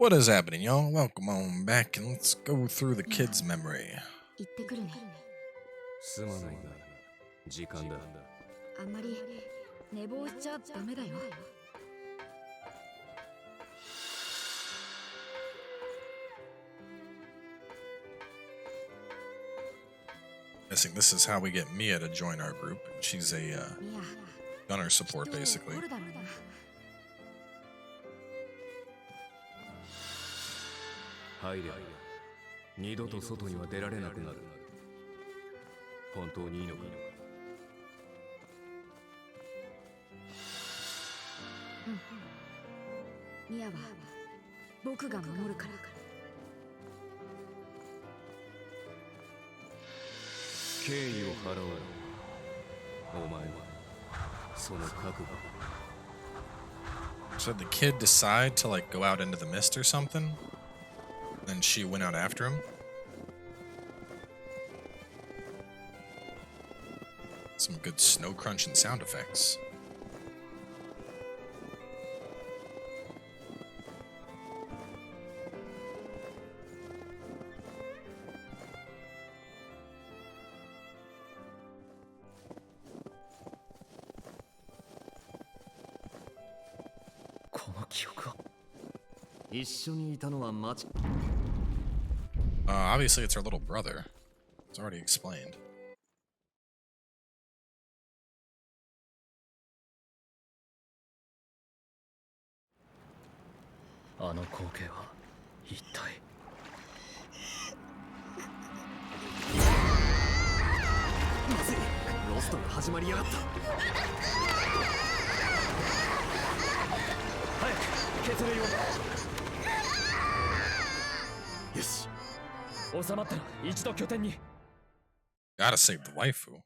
What is happening, y'all? Welcome on back and let's go through the kid's memory. 行ってくるね。すまないが時間だ。あんまり寝坊しちゃダメだよ。Guessing this is how we get Mia to join our group. She's a gunner support, basically. 入れ。二度と外には出られなくなる。本当にいいのか。ミアは僕が守るから。敬意を払おう。お前はその覚悟。 So did the kid decide to like go out into the mist or something? Then she went out after him? Some good snow crunching sound effects. Obviously it's her little brother. It's already explained. Gotta save the waifu.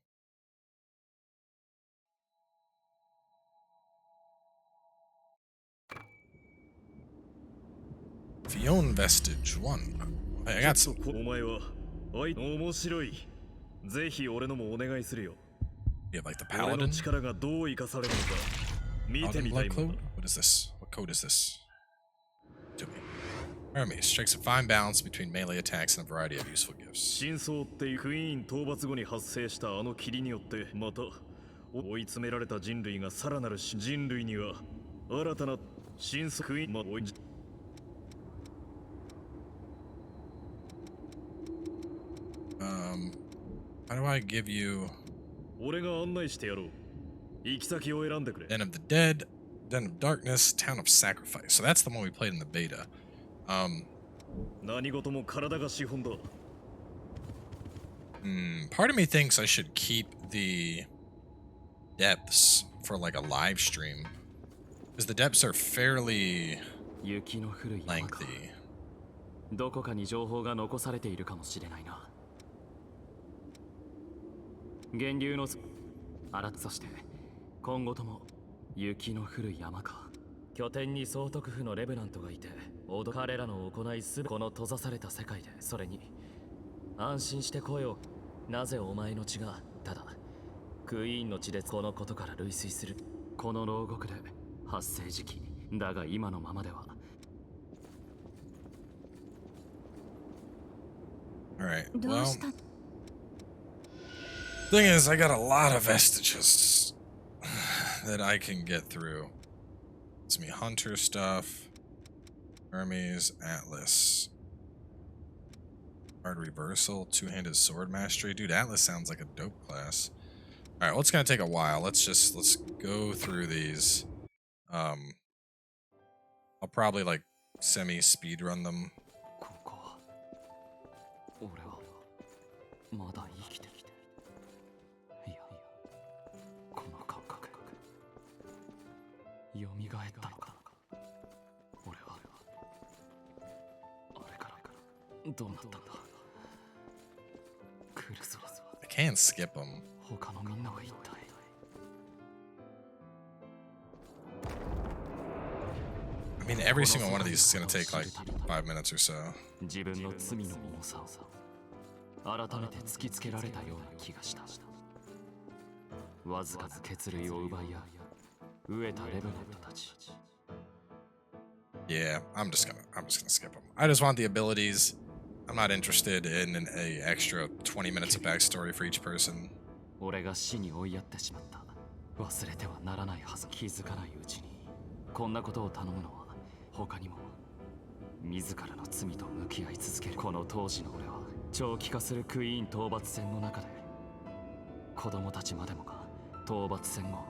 Fion Vestige 1. Hey, I got some. You have like the paladin? Paladin blood code? What is this? What code is this? To me. Hermes strikes a fine balance between melee attacks and a variety of useful gifts. How do I give you Den of the Dead, Den of Darkness, Town of Sacrifice? So that's the one we played in the beta. Part of me thinks I should keep the depths for like a live stream, because the depths are fairly lengthy. どこかに情報が残されているかもしれないな。源流のそして今後とも雪の降る山か。拠点に総督府のレベナントがいて、彼らの行いすべてこの閉ざされた世界で、それに安心して声を。なぜお前の血がただクイーンの血でこのことから類推する。この牢獄で発生時期だが今のままでは。Alright, well, thing is, I got a lot of vestiges that I can get through. It's me hunter stuff, Hermes, Atlas, hard reversal, two-handed sword mastery. Dude, Atlas sounds like a dope class. Alright, well, it's gonna take a while. Let's go through these. I'll probably like semi-speed run them. 俺はまだ生きてきて。いや、この感覚蘇ったのか。俺はあれからどうなったんだ。クルスは I can't skip them. 他のみんなは一体。I mean, every single one of these is gonna take like 5 minutes or so. 自分の罪の重さを改めて突きつけられたような気がした。わずかな血類を奪い合う飢えたレベナントたち。Yeah, I'm just gonna skip them. I just want the abilities. I'm not interested in an extra 20 minutes of backstory for each person. 俺が死に追いやってしまった。忘れてはならないはず。気づかないうちにこんなことを頼むのは他にも自らの罪と向き合い続ける。この当時の俺は長期化するクイーン討伐戦の中で子供たちまでもが討伐戦後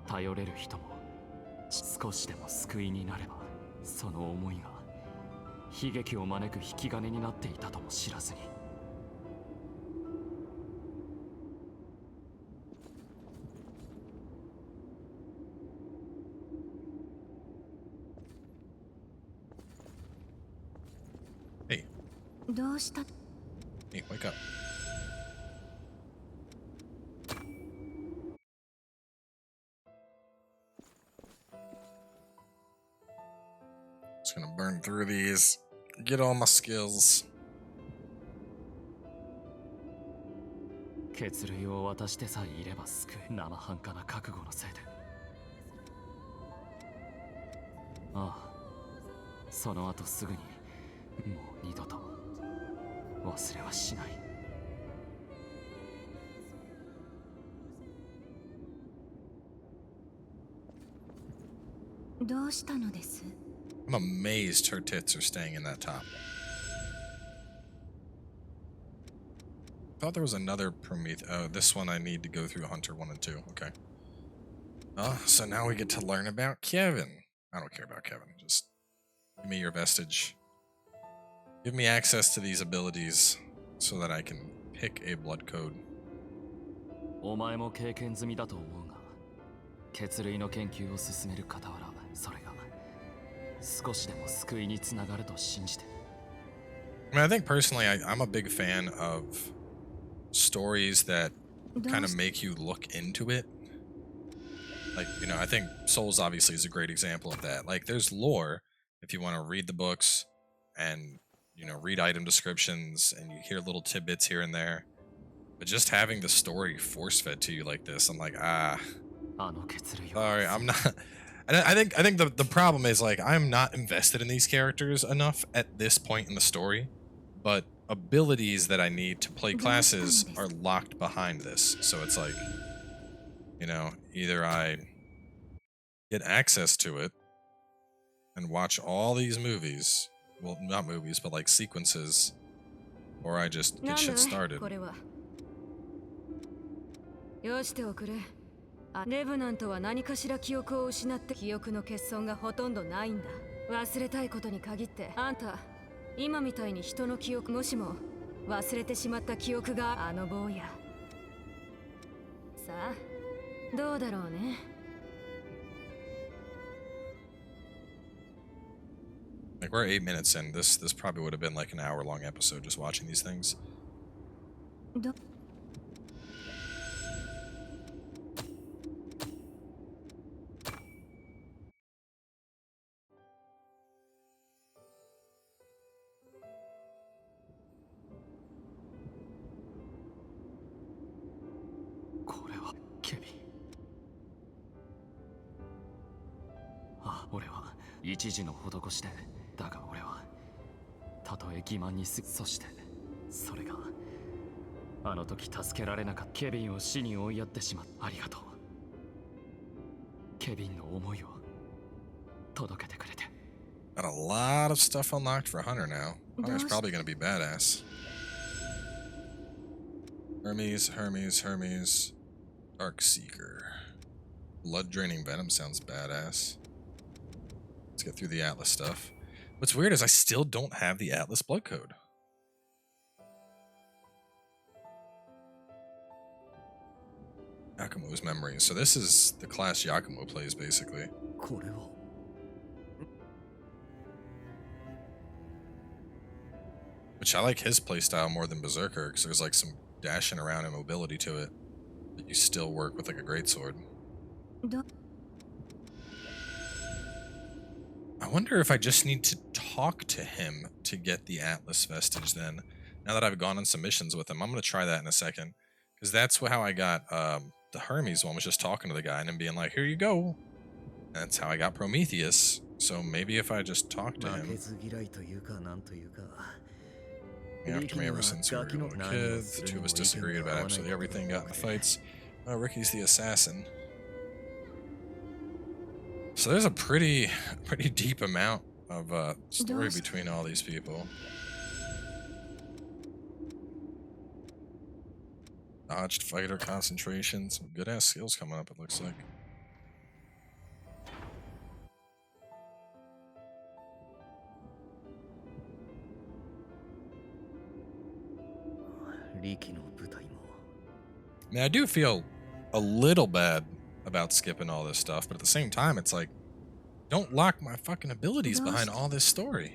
頼れる人も少しでも救いになれば、その思いが悲劇を招く引き金になっていたとも知らずに。Hey. どうした？ Hey, wake up. Just gonna burn through these, get all my skills. 血類を渡してさえいれば救う。生半可な覚悟のせいで。ああ、その後すぐにもう二度と忘れはしない。どうしたのです？ I'm amazed her tits are staying in that top. Thought there was another Prometheus. Oh, this one I need to go through Hunter 1 and 2. Okay. Oh, so now we get to learn about Kevin. I don't care about Kevin. Just give me your vestige. Give me access to these abilities so that I can pick a blood code. お前も経験済みだと思うが、血類の研究を進める傍ら、それが少しでも救いにつながると信じて。I mean, I think personally, I'm a big fan of stories that kind of make you look into it. Like, you know, I think Souls obviously is a great example of that. Like, there's lore if you want to read the books and, you know, read item descriptions and you hear little tidbits here and there. But just having the story force-fed to you like this, I'm like, sorry, I'm not. And I think the problem is, like, I'm not invested in these characters enough at this point in the story, but abilities that I need to play classes are locked behind this. So it's like, you know, either I get access to it and watch all these movies, well, not movies, but like sequences, or I just get shit started. レブナントは何かしら記憶を失って記憶の欠損がほとんどないんだ。忘れたいことに限ってあんた今みたいに人の記憶もしも忘れてしまった記憶があの坊や。さあどうだろうね。Like, we're 8 minutes in. This probably would have been like an hour-long episode just watching these things. これはケビン。あ、俺は一時の施しで、だが俺はたとえ欺瞞にそしてそれがあの時助けられなかったケビンを死に追いやってしまった。ありがとう。ケビンの思いを届けてくれて。Got a lot of stuff unlocked for Hunter now. Hunter's probably gonna be badass. Hermes. Dark Seeker. Blood draining venom sounds badass. Let's get through the Atlas stuff. What's weird is I still don't have the Atlas blood code. Yakumo's memories. So this is the class Yakumo plays, basically. Which I like his playstyle more than Berserker, because there's like some dashing around and mobility to it. But you still work with like a greatsword. I wonder if I just need to talk to him to get the Atlas vestige then. Now that I've gone on some missions with him, I'm going to try that in a second. Because that's how I got the Hermes one, was just talking to the guy and him being like, here you go. And that's how I got Prometheus. So maybe if I just talk to him. After me ever since we were little kids, the two of us disagreed about absolutely everything, got in the fights. Ricky's the assassin. So there's a pretty deep amount of story between all these people. Dodged fighter concentration, some good ass skills coming up, it looks like. I mean, I do feel a little bad about skipping all this stuff, but at the same time, it's like, don't lock my fucking abilities behind all this story.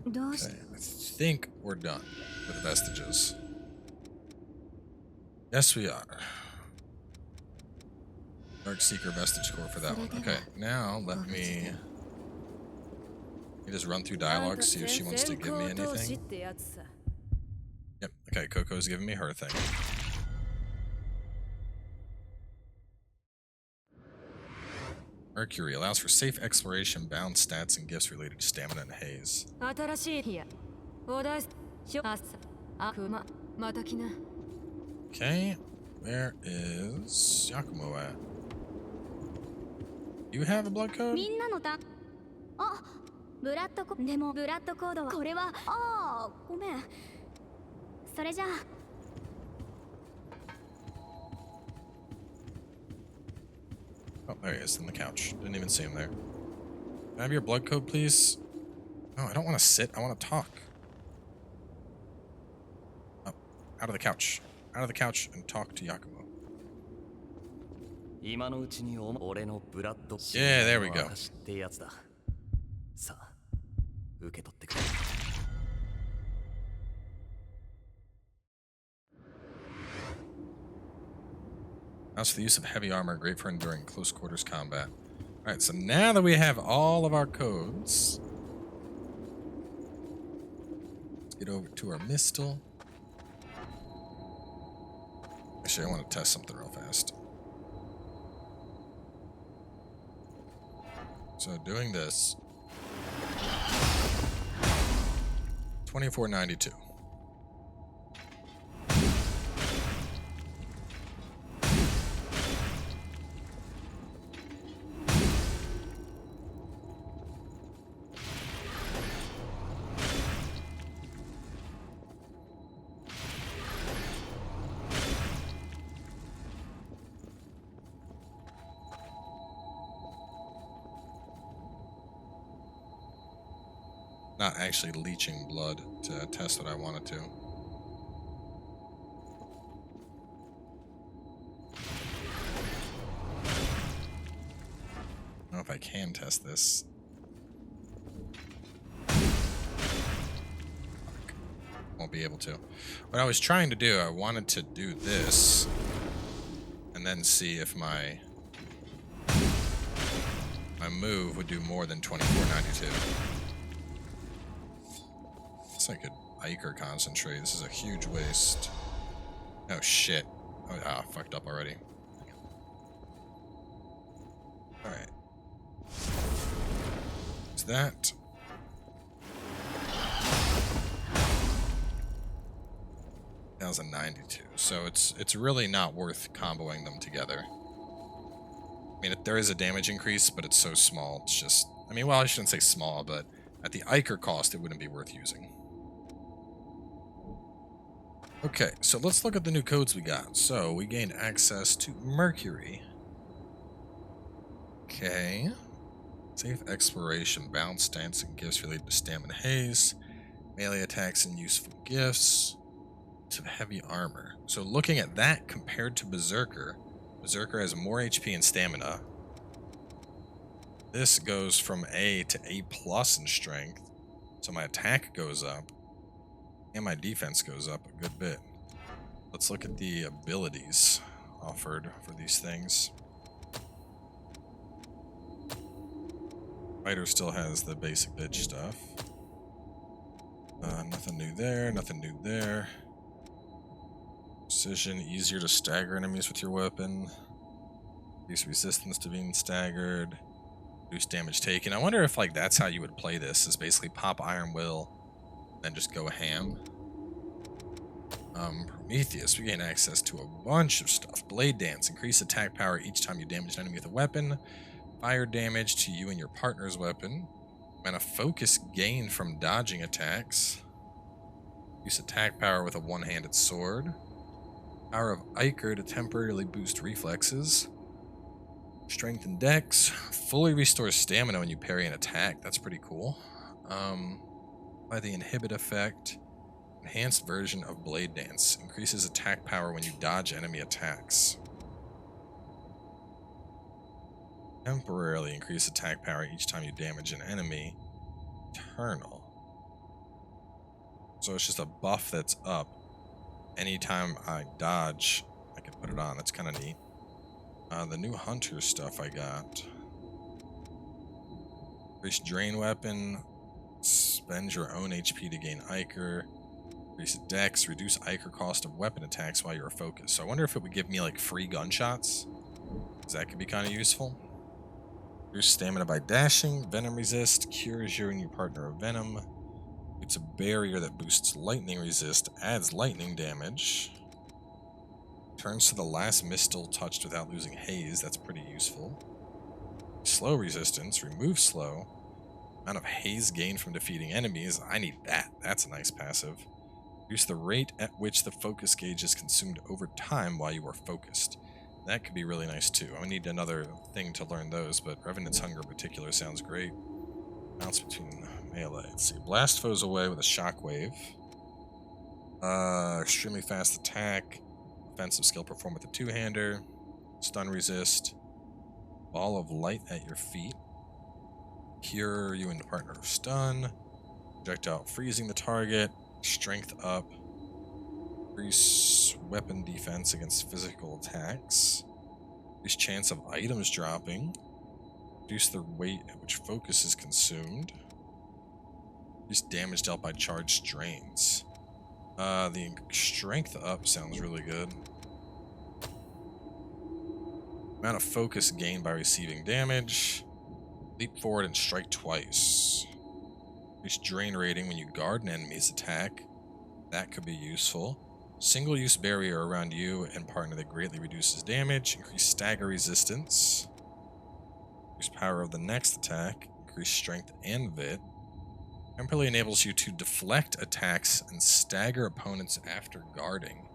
Okay, I think we're done with vestiges. Yes, we are. Dark Seeker Vestige Core for that one. Okay, now let me just run through dialogue, see if she wants to give me anything. Yep, okay, Coco's giving me her thing. Mercury allows for safe exploration, bound stats, and gifts related to stamina and haze. Okay, where is Yakumo at? You have a blood code? Oh, there he is, on the couch. Didn't even see him there. Can I have your blood code, please? No, I don't want to sit. I want to talk. Oh, out of the couch. Out of the couch and talk to Yakumo. Yeah, there we go. Allows for the use of heavy armor, great for enduring close quarters combat. Alright, so now that we have all of our codes, let's get over to our Mistle. Actually, I want to test something real fast. So doing this, 2492. Not actually leeching blood to test what I wanted to. I don't know if I can test this. Won't be able to. What I was trying to do, I wanted to do this and then see if my move would do more than 2492. I could Iker concentrate. This is a huge waste. Oh shit. Oh, fucked up already. Alright. Is that? 1,092. So it's really not worth comboing them together. I mean, there is a damage increase, but it's so small. It's just, I mean, well, I shouldn't say small, but at the Iker cost, it wouldn't be worth using. Okay, so let's look at the new codes we got. So we gained access to Mercury. Okay. Safe exploration, bounce, stance, and gifts related to stamina haze. Melee attacks and useful gifts. To heavy armor. So looking at that compared to Berserker, Berserker has more HP and stamina. This goes from A to A plus in strength. So my attack goes up. And my defense goes up a good bit. Let's look at the abilities offered for these things. Fighter still has the basic bitch stuff. Nothing new there, nothing new there. Precision, easier to stagger enemies with your weapon. Reduce resistance to being staggered. Reduce damage taken. I wonder if like that's how you would play this, is basically pop Iron Will, then just go ham. Prometheus, we gain access to a bunch of stuff. Blade Dance, increase attack power each time you damage an enemy with a weapon. Fire damage to you and your partner's weapon. Mana focus gain from dodging attacks. Use attack power with a one-handed sword. Power of Iker to temporarily boost reflexes. Strength and Dex. Fully restores stamina when you parry an attack. That's pretty cool. By the inhibit effect. Enhanced version of Blade Dance. Increases attack power when you dodge enemy attacks. Temporarily increase attack power each time you damage an enemy. Eternal. So it's just a buff that's up. Anytime I dodge, I can put it on. That's kind of neat. The new hunter stuff I got. Increase drain weapon. Spend your own HP to gain Iker. Increase Dex. Reduce Iker cost of weapon attacks while you're focused. So I wonder if it would give me like free gunshots. Because that could be kind of useful. Reduce stamina by dashing. Venom resist. Cures you and your partner of venom. It's a barrier that boosts lightning resist. Adds lightning damage. Turns to the last missile touched without losing haze. That's pretty useful. Slow resistance. Remove slow. Amount of haze gained from defeating enemies. I need that. That's a nice passive. Reduce the rate at which the focus gauge is consumed over time while you are focused. That could be really nice too. I need another thing to learn those, but Revenant's Hunger in particular sounds great. Bounce between melee. Let's see. Blast foes away with a shockwave. Extremely fast attack. Offensive skill perform with a two-hander. Stun resist. Ball of light at your feet. Cure you and partner of stun. Projectile freezing the target. Strength up. Increase weapon defense against physical attacks. Increase chance of items dropping. Reduce the rate at which focus is consumed. Reduce damage dealt by charged strains. The strength up sounds really good. Amount of focus gained by receiving damage. Leap forward and strike twice. Increase drain rating when you guard an enemy's attack. That could be useful. Single-use barrier around you and partner that greatly reduces damage. Increase stagger resistance. Increase power of the next attack. Increase strength and vit. Temporarily enables you to deflect attacks and stagger opponents after guarding.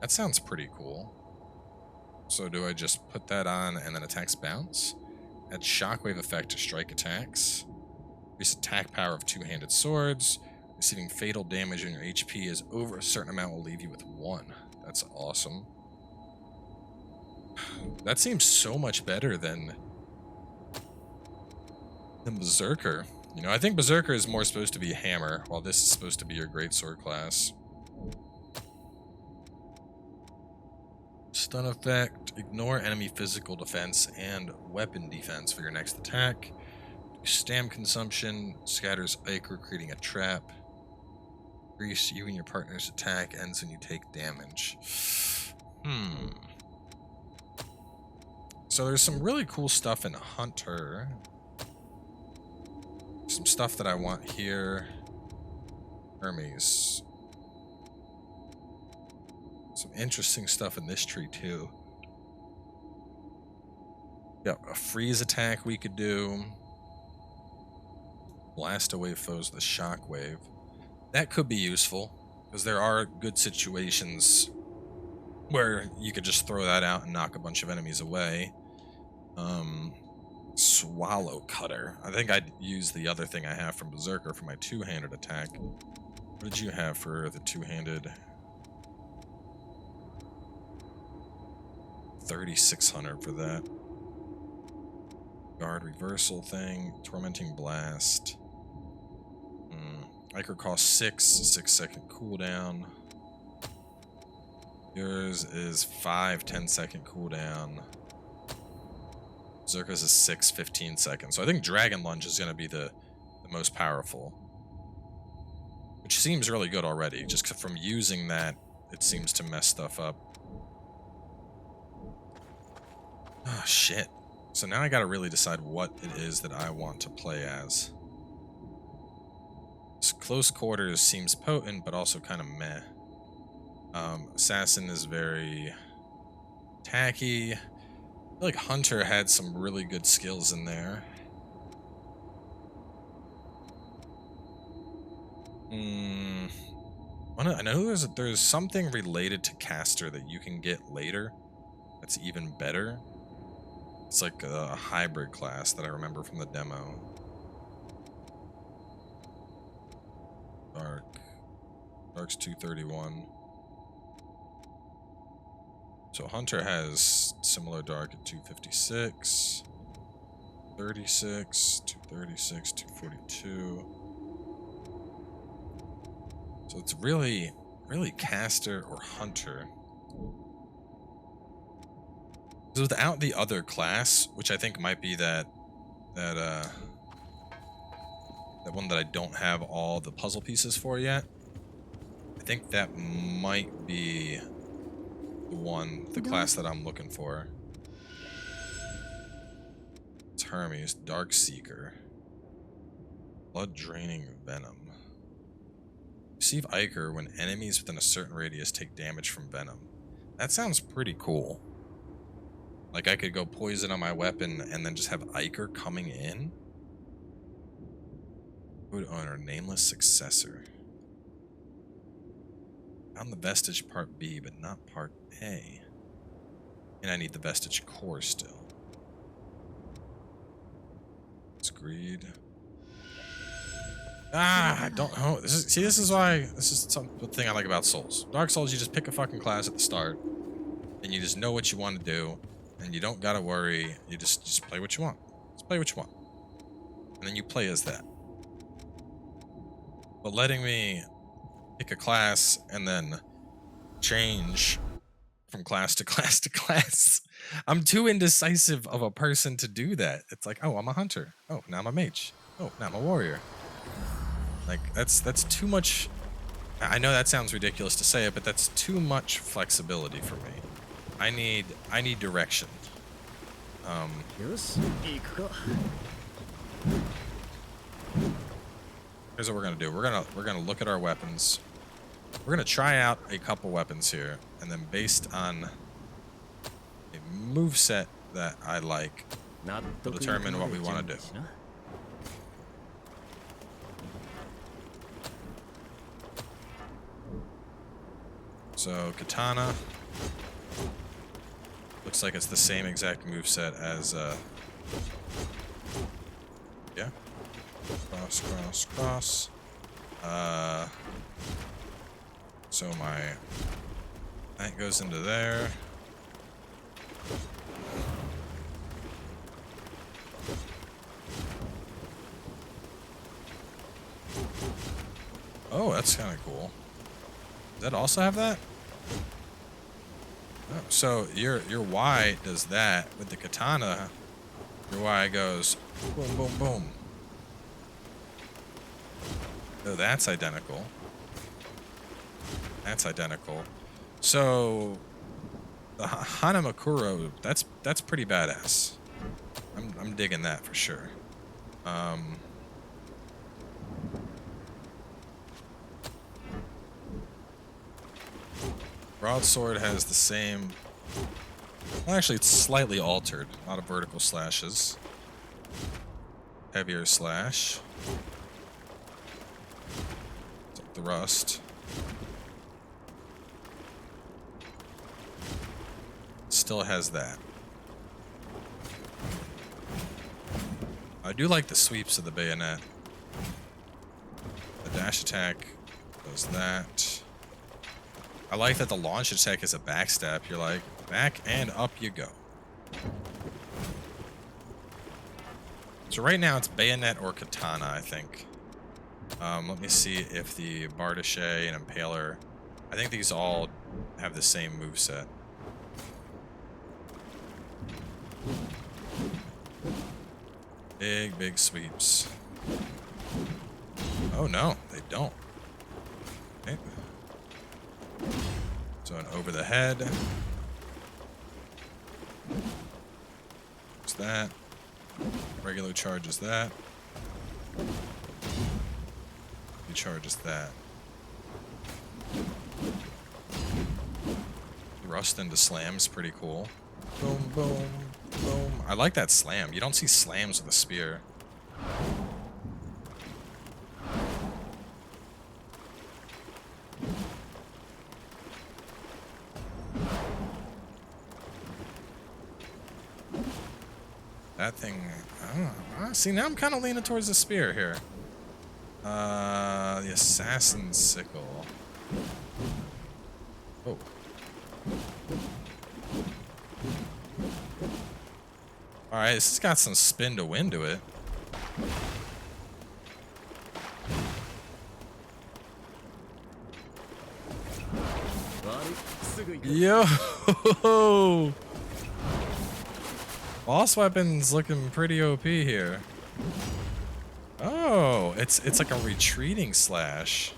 That sounds pretty cool. So do I just put that on and then attacks bounce? Add shockwave effect to strike attacks. Increase attack power of two-handed swords. Receiving fatal damage when your HP is over a certain amount will leave you with 1. That's awesome. That seems so much better than Berserker. You know, I think Berserker is more supposed to be a hammer, while this is supposed to be your greatsword class. Stun effect. Ignore enemy physical defense and weapon defense for your next attack. Stam consumption. Scatters Iker, creating a trap. Increase you and your partner's attack ends when you take damage. So there's some really cool stuff in Hunter. Some stuff that I want here. Hermes. Some interesting stuff in this tree too. Got a freeze attack we could do. Blast away foes with a shockwave. That could be useful, because there are good situations where you could just throw that out and knock a bunch of enemies away. Swallow Cutter. I think I'd use the other thing I have from Berserker for my two-handed attack. What did you have for the two-handed? 3,600 for that. Guard reversal thing. Tormenting Blast. Iker costs 6-second cooldown. Yours is 5 10-second cooldown. Berserker's is 6 15 seconds. So I think Dragon Lunge is going to be the most powerful. Which seems really good already. Just from using that, it seems to mess stuff up. Oh, shit. So now I gotta really decide what it is that I want to play as. Close quarters seems potent, but also kind of meh. Assassin is very tacky. I feel like Hunter had some really good skills in there. I know there's something related to caster that you can get later that's even better. It's like a hybrid class that I remember from the demo. Dark's 231. So Hunter has similar Dark at 256, 36, 236, 242. So it's really caster or Hunter. So without the other class, which I think might be that one that I don't have all the puzzle pieces for yet, I think that might be the class that I'm looking for. It's Hermes, Dark Seeker. Blood Draining Venom. Receive Iker when enemies within a certain radius take damage from Venom. That sounds pretty cool. Like I could go poison on my weapon and then just have Iker coming in. Code owner, nameless successor. Found the vestige part B, but not part A. And I need the vestige core still. It's greed. I don't know. This is the thing I like about Souls. Dark Souls, you just pick a fucking class at the start, and you just know what you want to do, and you don't gotta worry. You just play what you want. Just play what you want, and then you play as that. But letting me pick a class and then change from class to class to class, I'm too indecisive of a person to do that. It's like, oh, I'm a hunter. Oh, now I'm a mage. Oh, now I'm a warrior. Like, that's too much. I know that sounds ridiculous to say it, but that's too much flexibility for me. I need direction. Here's what we're gonna do. We're gonna look at our weapons. We're gonna try out a couple weapons here, and then based on a moveset that I like, we'll determine what we want to do. So katana looks like it's the same exact moveset as yeah. Cross, cross, cross. So that goes into there. Oh, that's kind of cool. Does that also have that? Oh, so your Y does that. With the katana, your Y goes boom, boom, boom. Oh, that's identical. That's identical. So the Hanamakuro, that's pretty badass. I'm digging that for sure. Broadsword has the same. Well, actually, it's slightly altered. A lot of vertical slashes. Heavier slash. The rust. Still has that. I do like the sweeps of the bayonet. The dash attack does that. I like that the launch attack is a backstab. You're like, back and up you go. So right now it's bayonet or katana, I think. Let me see if the Bardachet and Impaler, I think these all have the same moveset. Big sweeps. Oh no, they don't. Okay. So an over the head. What's that? Regular charges that. He charges that. Rust into slams, pretty cool. Boom, boom, boom. I like that slam. You don't see slams with a spear. That thing, I don't know. See, now I'm kind of leaning towards the spear here. The assassin sickle. Oh. Alright, this has got some spin to win to it. Yo! Boss weapon's looking pretty OP here. Oh, it's like a retreating slash.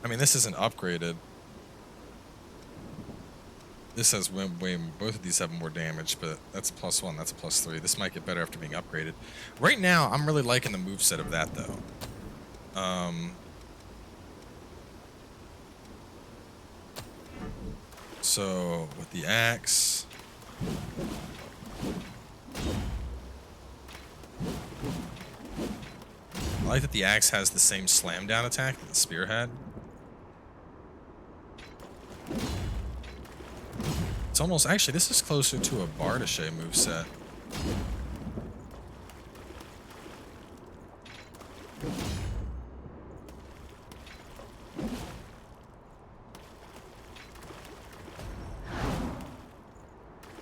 I mean, this isn't upgraded. This has way, both of these have more damage, but that's a +1, that's a +3. This might get better after being upgraded. Right now, I'm really liking the moveset of that, though. So, with the axe... I like that the axe has the same slam down attack that the spear had. It's almost... Actually, this is closer to a Bardachet moveset.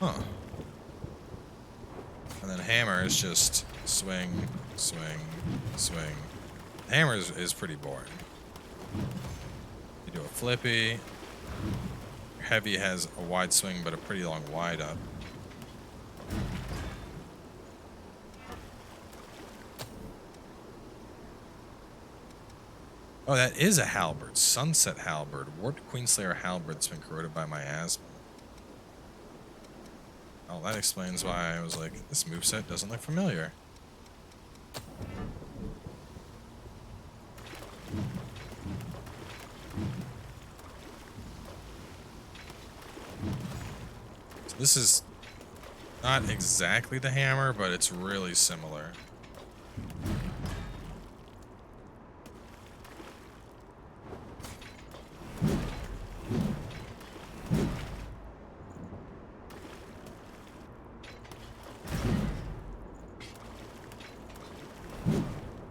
Huh. And then hammer is just swing, swing, swing. Hammer is pretty boring. You do a flippy. Heavy has a wide swing, but a pretty long wide up. Oh, that is a halberd. Sunset halberd. Warped Queenslayer halberd that's been corroded by miasma. Oh, that explains why I was like, this moveset doesn't look familiar. So this is not exactly the hammer, but it's really similar.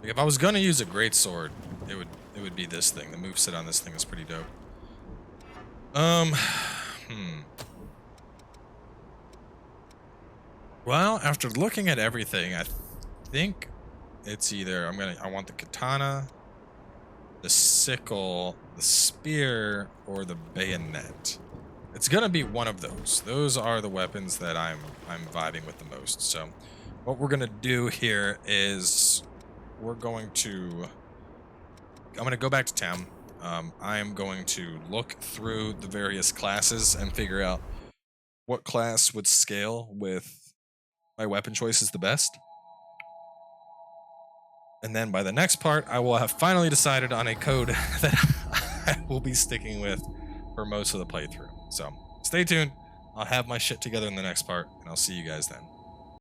If I was gonna use a greatsword, it would be this thing. The moveset on this thing is pretty dope. Well, after looking at everything, I think it's either I want the katana, the sickle, the spear, or the bayonet. It's gonna be one of those. Those are the weapons that I'm vibing with the most. So, what we're gonna do here is I'm gonna go back to town. I'm going to look through the various classes and figure out what class would scale with my weapon choices the best. And then by the next part, I will have finally decided on a code that I will be sticking with for most of the playthrough. So stay tuned. I'll have my shit together in the next part, and I'll see you guys then.